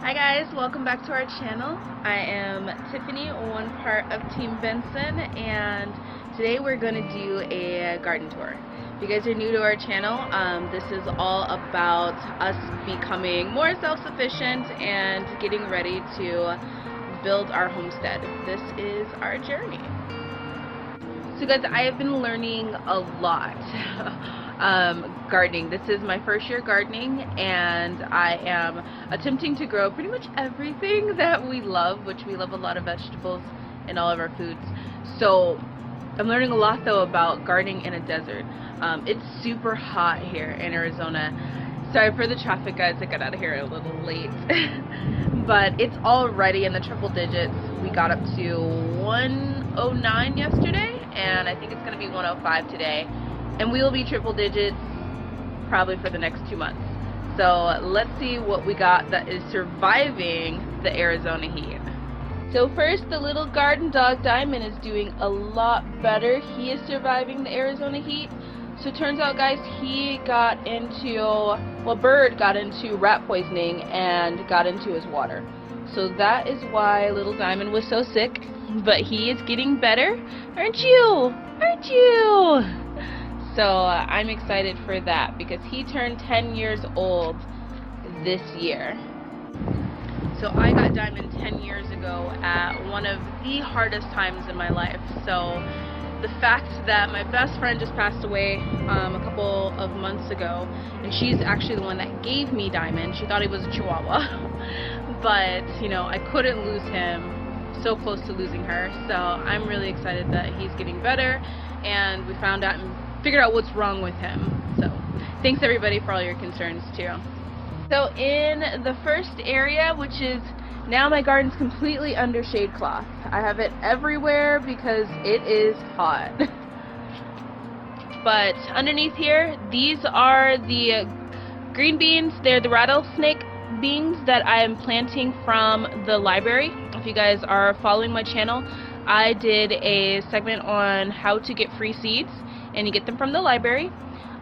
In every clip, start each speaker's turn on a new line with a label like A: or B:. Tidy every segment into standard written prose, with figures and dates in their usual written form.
A: Hi guys, welcome back to our channel. I am Tiffany, one part of Team Benson, and today we're going to do a garden tour. If you guys are new to our channel, this is all about us becoming more self-sufficient and getting ready to build our homestead. This is our journey. So guys, I have been learning a lot gardening. This is my first year gardening, and I am attempting to grow pretty much everything that we love, which we love a lot of vegetables in all of our foods. So I'm learning a lot though about gardening in a desert. It's super hot here in Arizona. Sorry for the traffic guys, I got out of here a little late. But it's already in the triple digits. We got up to 109 yesterday, and I think it's going to be 105 today. And we will be triple digits probably for the next 2 months. So let's see what we got that is surviving the Arizona heat. So first, the little garden dog Diamond is doing a lot better. He is surviving the Arizona heat. So it turns out, guys, he got into, well, Bird got into rat poisoning and got into his water. So that is why little Diamond was so sick. But he is getting better, aren't you? Aren't you? So I'm excited for that because he turned 10 years old this year. So I got Diamond 10 years ago at one of the hardest times in my life. So the fact that my best friend just passed away a couple of months ago, and she's actually the one that gave me Diamond. She thought he was a Chihuahua, but you know, I couldn't lose him. So close to losing her. So I'm really excited that he's getting better, and we found out and figured out what's wrong with him. So thanks everybody for all your concerns too. So in the first area, which is now my garden's completely under shade cloth. I have it everywhere because it is hot. But underneath here, these are the green beans. They're the rattlesnake beans that I am planting from the library. If you guys are following my channel, I did a segment on how to get free seeds, and you get them from the library.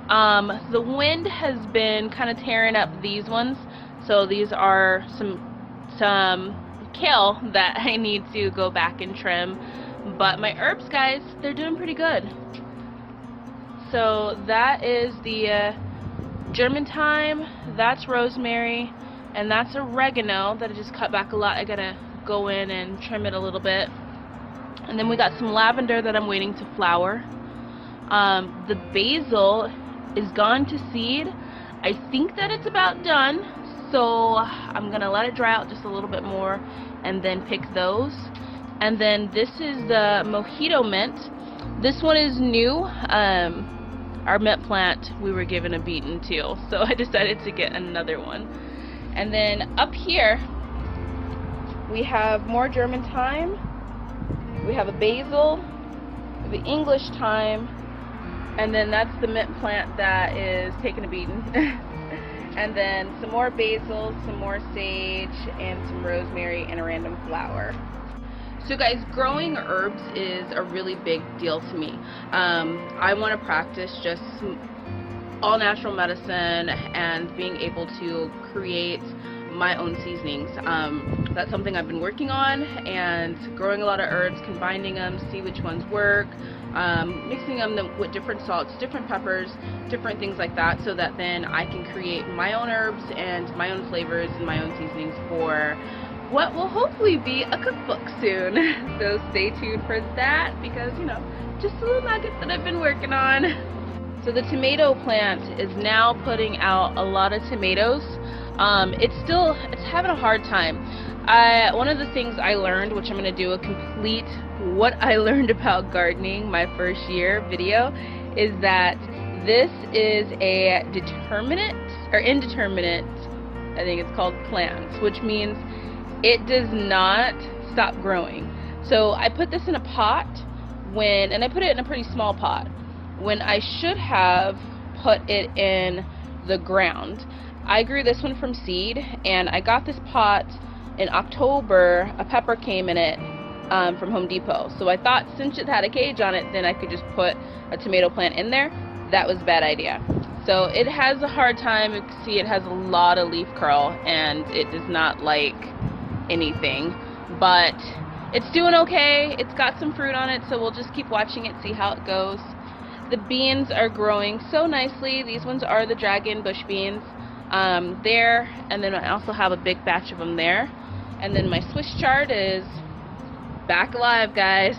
A: The wind has been kind of tearing up these ones, so these are some kale that I need to go back and trim. But my herbs, guys, they're doing pretty good. So that is the German thyme, that's rosemary, and that's oregano that I just cut back a lot. I gotta go in and trim it a little bit. And then we got some lavender that I'm waiting to flower. The basil is gone to seed. I think that it's about done, so I'm gonna let it dry out just a little bit more and then pick those. And then this is the mojito mint. This one is new. Our mint plant, we were given a beating too, so I decided to get another one. And then up here we have more German thyme, we have a basil, we have the English thyme, and then that's the mint plant that is taking a beating. And then some more basil, some more sage, and some rosemary, and a random flower. So guys, growing herbs is a really big deal to me. I want to practice just all natural medicine and being able to create my own seasonings. That's something I've been working on, and growing a lot of herbs, combining them, see which ones work, mixing them with different salts, different peppers, different things like that, so that then I can create my own herbs and my own flavors and my own seasonings for what will hopefully be a cookbook soon. So stay tuned for that, because, you know, just a little nugget that I've been working on. So the tomato plant is now putting out a lot of tomatoes. It's having a hard time. One of the things I learned, which I'm going to do a complete what I learned about gardening my first year video, is that this is a determinate or indeterminate, I think it's called, plants, which means it does not stop growing. So I put this in a pot and I put it in a pretty small pot when I should have put it in the ground. I grew this one from seed, and I got this pot in October. A pepper came in it from Home Depot. So I thought since it had a cage on it, then I could just put a tomato plant in there. That was a bad idea. So it has a hard time. You can see it has a lot of leaf curl and it does not like anything, but it's doing okay. It's got some fruit on it, so we'll just keep watching it, see how it goes. The beans are growing so nicely. These ones are the dragon bush beans there, and then I also have a big batch of them there. And then my Swiss chard is back alive, guys.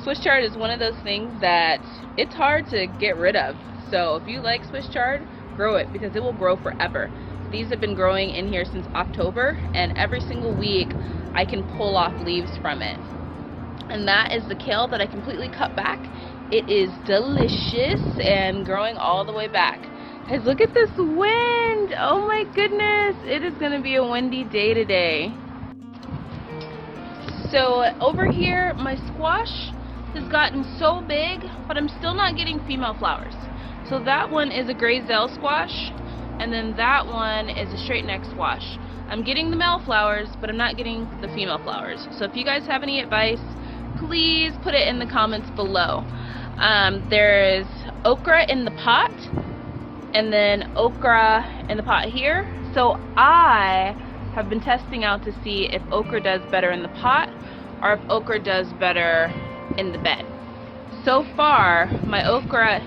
A: Swiss chard is one of those things that it's hard to get rid of. So if you like Swiss chard, grow it, because it will grow forever. These have been growing in here since October, and every single week I can pull off leaves from it. And that is the kale that I completely cut back. It is delicious and growing all the way back. Guys, look at this wind. Oh my goodness. It is going to be a windy day today. So over here, my squash has gotten so big, but I'm still not getting female flowers. So that one is a gray Zell squash, and then that one is a straight neck squash. I'm getting the male flowers, but I'm not getting the female flowers. So if you guys have any advice, please put it in the comments below. There is okra in the pot, and then okra in the pot here. So I have been testing out to see if okra does better in the pot or if okra does better in the bed. So far, my okra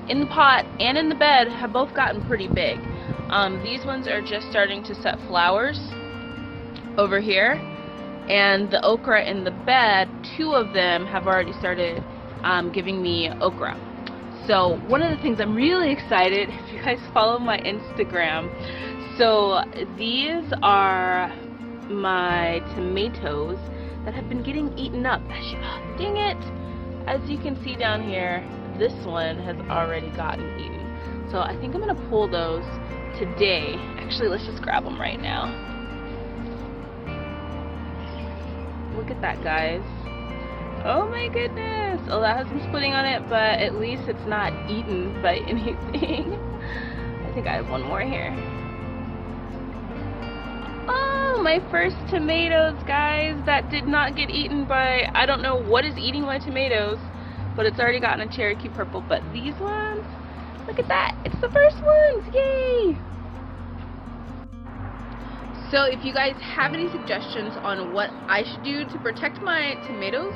A: in the pot and in the bed have both gotten pretty big. These ones are just starting to set flowers over here, and the okra in the bed, 2 of them have already started giving me okra. So one of the things I'm really excited, if you guys follow my Instagram, so these are my tomatoes that have been getting eaten up. Dang it! As you can see down here, this one has already gotten eaten. So I think I'm going to pull those today. Actually, let's just grab them right now. Look at that, guys. Oh my goodness. Oh, that has some splitting on it, but at least it's not eaten by anything. I think I have one more here. Oh, my first tomatoes, guys, that did not get eaten by, I don't know what is eating my tomatoes, but it's already gotten a Cherokee Purple. But these ones, look at that, it's the first ones, yay! So if you guys have any suggestions on what I should do to protect my tomatoes,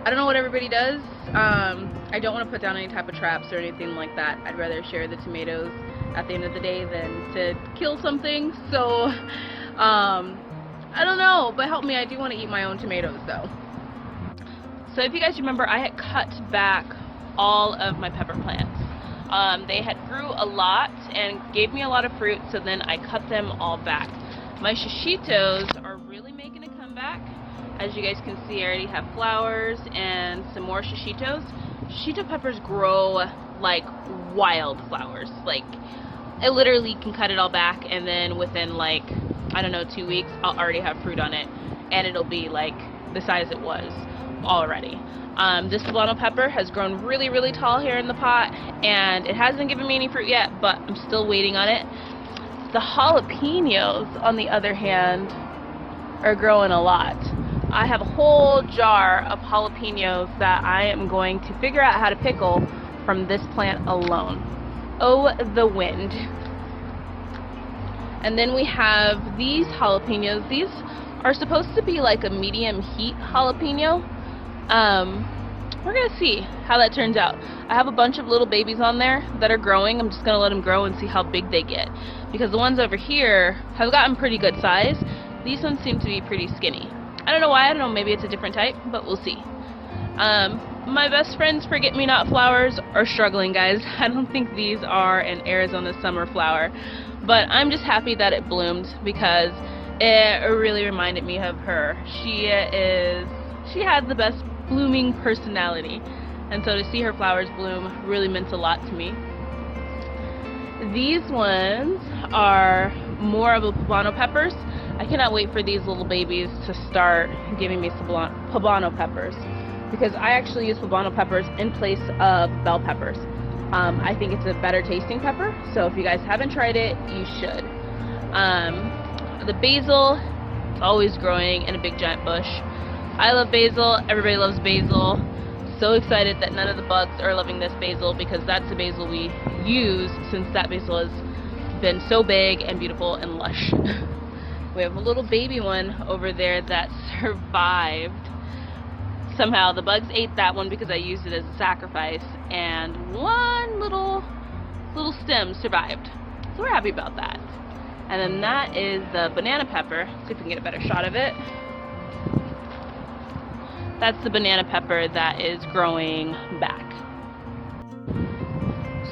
A: I don't know what everybody does. I don't want to put down any type of traps or anything like that. I'd rather share the tomatoes at the end of the day than to kill something. So I don't know, but help me, I do want to eat my own tomatoes though. So if you guys remember, I had cut back all of my pepper plants. They had grew a lot and gave me a lot of fruit, so then I cut them all back. My shishitos are really making a comeback. As you guys can see, I already have flowers and some more shishitos. Shishito peppers grow like wildflowers. Like, I literally can cut it all back, and then within like, I don't know, 2 weeks, I'll already have fruit on it, and it'll be like the size it was already. This poblano pepper has grown really, really tall here in the pot, and it hasn't given me any fruit yet, but I'm still waiting on it. The jalapenos, on the other hand, are growing a lot. I have a whole jar of jalapenos that I am going to figure out how to pickle from this plant alone. Oh, the wind. And then we have these jalapenos. These are supposed to be like a medium heat jalapeno. We're gonna see how that turns out. I have a bunch of little babies on there that are growing. I'm just gonna let them grow and see how big they get, because the ones over here have gotten pretty good size. These ones seem to be pretty skinny. I don't know why. I don't know, maybe it's a different type, but we'll see. My best friend's forget-me-not flowers are struggling, guys. I don't think these are an Arizona summer flower, but I'm just happy that it bloomed, because it really reminded me of her. She has the best blooming personality, and so to see her flowers bloom really meant a lot to me. These ones are more of a poblano peppers. I cannot wait for these little babies to start giving me some poblano peppers, because I actually use poblano peppers in place of bell peppers. I think it's a better tasting pepper, so if you guys haven't tried it, you should. The basil, it's always growing in a big giant bush. I love basil, everybody loves basil, so excited that none of the bugs are loving this basil, because that's the basil we use, since that basil has been so big and beautiful and lush. We have a little baby one over there that survived. Somehow the bugs ate that one because I used it as a sacrifice, and one little stem survived. So we're happy about that. And then that is the banana pepper. Let's see if we can get a better shot of it. That's the banana pepper that is growing back.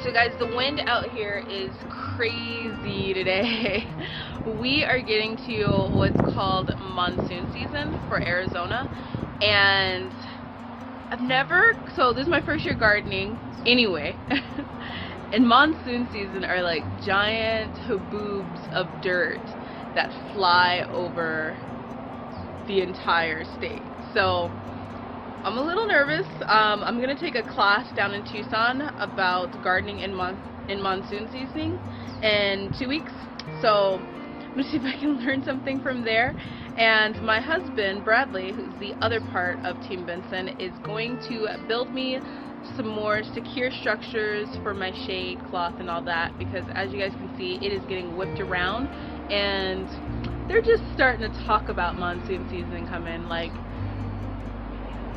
A: So guys, the wind out here is crazy today. We are getting to what's called monsoon season for Arizona, and so this is my first year gardening anyway. And monsoon season are like giant haboobs of dirt that fly over the entire state. So I'm a little nervous. I'm gonna take a class down in Tucson about gardening in monsoon season in 2 weeks. So I'm gonna see if I can learn something from there. And my husband, Bradley, who's the other part of Team Benson, is going to build me some more secure structures for my shade cloth and all that, because as you guys can see, it is getting whipped around, and they're just starting to talk about monsoon season coming. Like,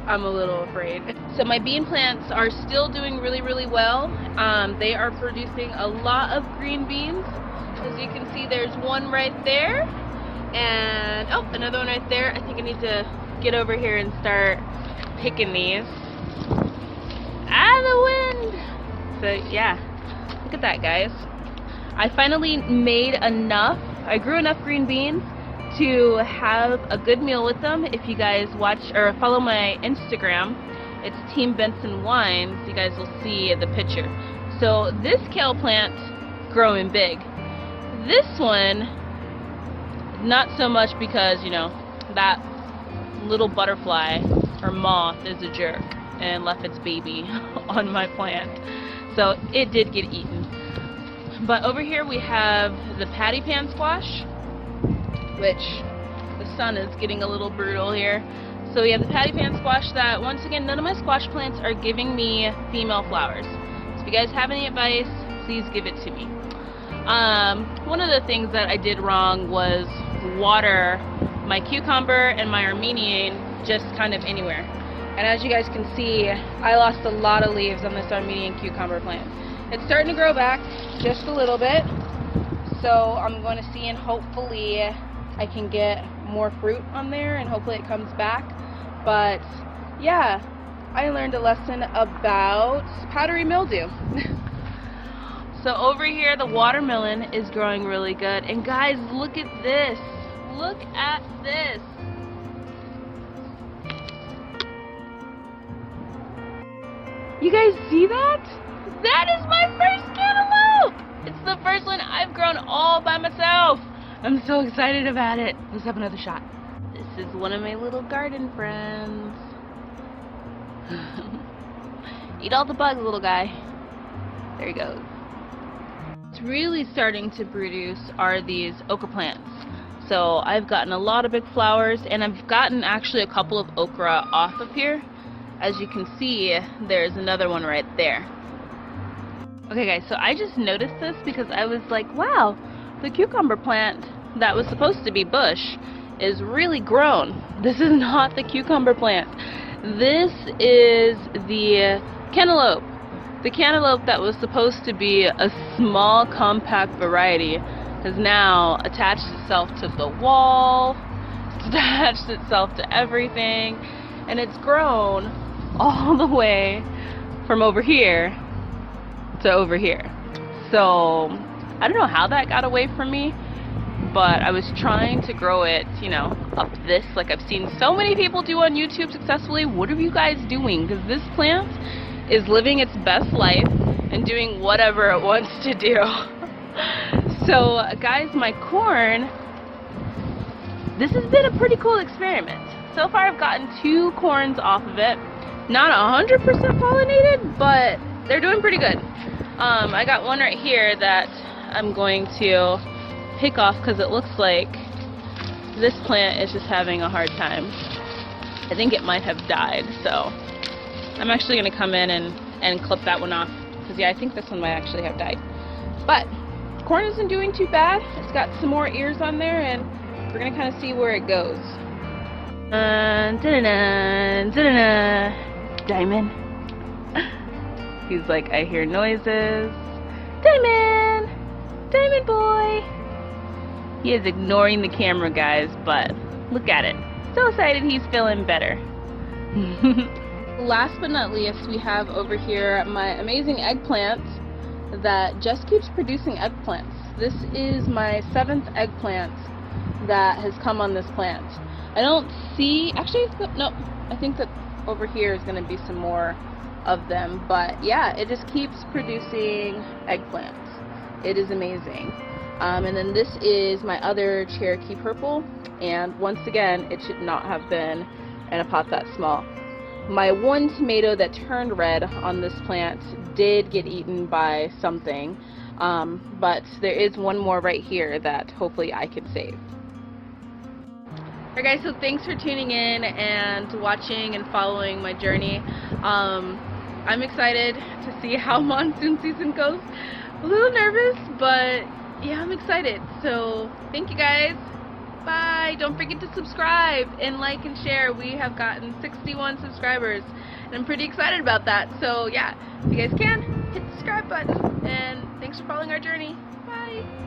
A: I'm a little afraid. So my bean plants are still doing really, really well. They are producing a lot of green beans. As you can see, there's one right there, and oh, another one right there. I think I need to get over here and start picking these. Ah, the wind! So yeah, look at that, guys. I finally made enough. I grew enough green beans to have a good meal with them. If you guys watch or follow my Instagram, it's Team Benson Wines, you guys will see the picture. So this kale plant growing big. This one, not so much, because you know that little butterfly or moth is a jerk and left its baby on my plant, so it did get eaten. But over here we have the patty pan squash, which the sun is getting a little brutal here. So we have the patty pan squash that, once again, none of my squash plants are giving me female flowers. So if you guys have any advice, please give it to me. One of the things that I did wrong was water my cucumber and my Armenian just kind of anywhere. And as you guys can see, I lost a lot of leaves on this Armenian cucumber plant. It's starting to grow back just a little bit, so I'm going to see, and hopefully I can get more fruit on there, and hopefully it comes back. But yeah, I learned a lesson about powdery mildew. So over here, the watermelon is growing really good. And guys, look at this. Look at this. You guys see that? That is my first cantaloupe! It's the first one I've grown all by myself. I'm so excited about it. Let's have another shot. This is one of my little garden friends. Eat all the bugs, little guy. There he goes. What's really starting to produce are these okra plants. So I've gotten a lot of big flowers, and I've gotten actually a couple of okra off of here. As you can see, there's another one right there. Okay guys, so I just noticed this because I was like, wow, the cucumber plant that was supposed to be bush is really grown. This is not the cucumber plant. This is the cantaloupe. The cantaloupe that was supposed to be a small, compact variety has now attached itself to the wall, it's attached itself to everything, and it's grown all the way from over here to over here. So I don't know how that got away from me, but I was trying to grow it, you know, up this, like I've seen so many people do on YouTube successfully. What are you guys doing? Because this plant is living its best life and doing whatever it wants to do. So guys, my corn, this has been a pretty cool experiment. So far I've gotten 2 corns off of it. Not 100% pollinated, but they're doing pretty good. I got one right here that I'm going to pick off because it looks like this plant is just having a hard time. I think it might have died, so I'm actually going to come in and clip that one off. Because, yeah, I think this one might actually have died. But corn isn't doing too bad. It's got some more ears on there, and we're going to kind of see where it goes. Diamond. He's like, I hear noises. Diamond! Diamond boy! He is ignoring the camera, guys, but look at it. So excited he's feeling better. Last but not least, we have over here my amazing eggplant that just keeps producing eggplants. This is my 7th eggplant that has come on this plant. I don't see, actually, no, I think that over here is going to be some more of them, but yeah, it just keeps producing eggplants. It is amazing. And then this is my other Cherokee Purple, and once again, it should not have been in a pot that small. My one tomato that turned red on this plant did get eaten by something, but there is one more right here that hopefully I can save. Alright guys, so thanks for tuning in and watching and following my journey. I'm excited to see how monsoon season goes. A little nervous, but yeah, I'm excited. So thank you guys. Bye. Don't forget to subscribe and like and share. We have gotten 61 subscribers and I'm pretty excited about that. So yeah, if you guys can, hit the subscribe button, and thanks for following our journey. Bye.